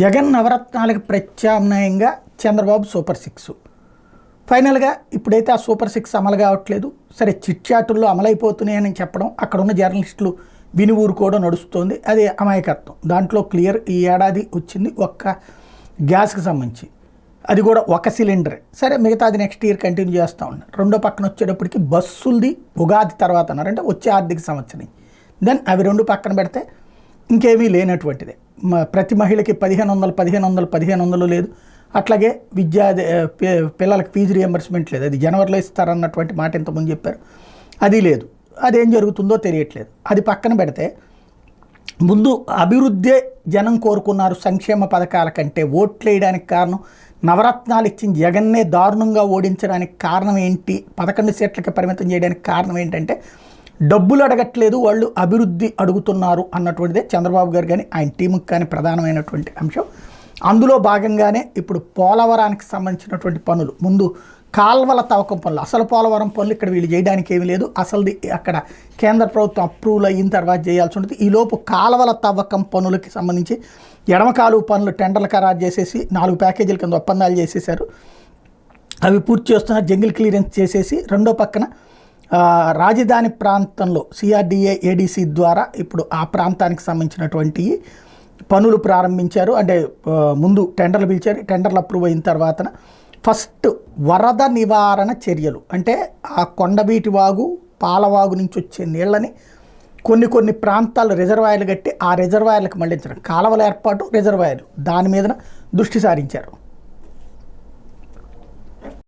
జగన్ నవరత్నాలకు ప్రత్యామ్నాయంగా Chandrababu super six. ఫైనల్గా ఇప్పుడైతే ఆ సూపర్ సిక్స్ అమలు కావట్లేదు. సరే చిట్చాటుల్లో అమలైపోతున్నాయని చెప్పడం అక్కడ ఉన్న జర్నలిస్టులు విని ఊరుకోవడం నడుస్తుంది. అది అమాయకత్వం. దాంట్లో క్లియర్ ఈ ఏడాది వచ్చింది ఒక్క గ్యాస్కి సంబంధించి, అది కూడా ఒక సిలిండరే. సరే మిగతాది నెక్స్ట్ ఇయర్ కంటిన్యూ చేస్తూ ఉన్నారు. రెండో పక్కన వచ్చేటప్పటికి బస్సులది ఉగాది తర్వాత అన్నారు, అంటే వచ్చే ఆర్థిక సంవత్సరం. దెన్ అవి రెండు పక్కన పెడితే ఇంకేమీ లేనటువంటిదే. ప్రతి మహిళకి 1500 లేదు. అట్లాగే పిల్లలకి ఫీజు రియంబర్స్మెంట్ లేదు. అది జనవరిలో ఇస్తారన్నటువంటి మాట ఇంతకుముందు చెప్పారు, అది లేదు. అదేం జరుగుతుందో తెలియట్లేదు. అది పక్కన పెడితే ముందు అభివృద్ధే జనం కోరుకున్నారు సంక్షేమ పథకాల కంటే. ఓట్లు వేయడానికి కారణం నవరత్నాలు ఇచ్చిన జగన్నే దారుణంగా ఓడించడానికి కారణం ఏంటి, 11 సీట్లకి పరిమితం చేయడానికి కారణం ఏంటంటే డబ్బులు అడగట్లేదు, వాళ్ళు అభివృద్ధి అడుగుతున్నారు అన్నటువంటిదే చంద్రబాబు గారు కానీ ఆయన టీంకి కానీ ప్రధానమైనటువంటి అంశం. అందులో భాగంగానే ఇప్పుడు పోలవరానికి సంబంధించినటువంటి పనులు, ముందు కాల్వల తవ్వకం పనులు, అసలు పోలవరం పనులు ఇక్కడ వీళ్ళు చేయడానికి ఏమీ లేదు. అసలుది అక్కడ కేంద్ర ప్రభుత్వం అప్రూవల్ అయిన తర్వాత చేయాల్సి ఉంటుంది. ఈలోపు కాల్వల తవ్వకం పనులకి సంబంధించి ఎడమకాలువ పనులు టెండర్లు ఖరారు చేసేసి 4 ప్యాకేజీల కింద ఒప్పందాలు చేసేశారు. అవి పూర్తి చేస్తున్నారు. జంగిల్ క్లియరెన్స్ చేసేసి రెండో పక్కన రాజధాని ప్రాంతంలో సిఆర్డిఏ ఏడీసీ ద్వారా ఇప్పుడు ఆ ప్రాంతానికి సంబంధించినటువంటి పనులు ప్రారంభించారు. అంటే ముందు టెండర్లు పిలిచారు. టెండర్లు అప్రూవ్ అయిన తర్వాత ఫస్ట్ వరద నివారణ చర్యలు, అంటే ఆ కొండవీటి వాగు పాలవాగు నుంచి వచ్చే నీళ్ళని కొన్ని ప్రాంతాలు రిజర్వాయర్లు కట్టి ఆ రిజర్వాయర్లకు మళ్లించడం, కాలువల ఏర్పాటు రిజర్వాయర్లు, దాని మీద దృష్టి సారించారు.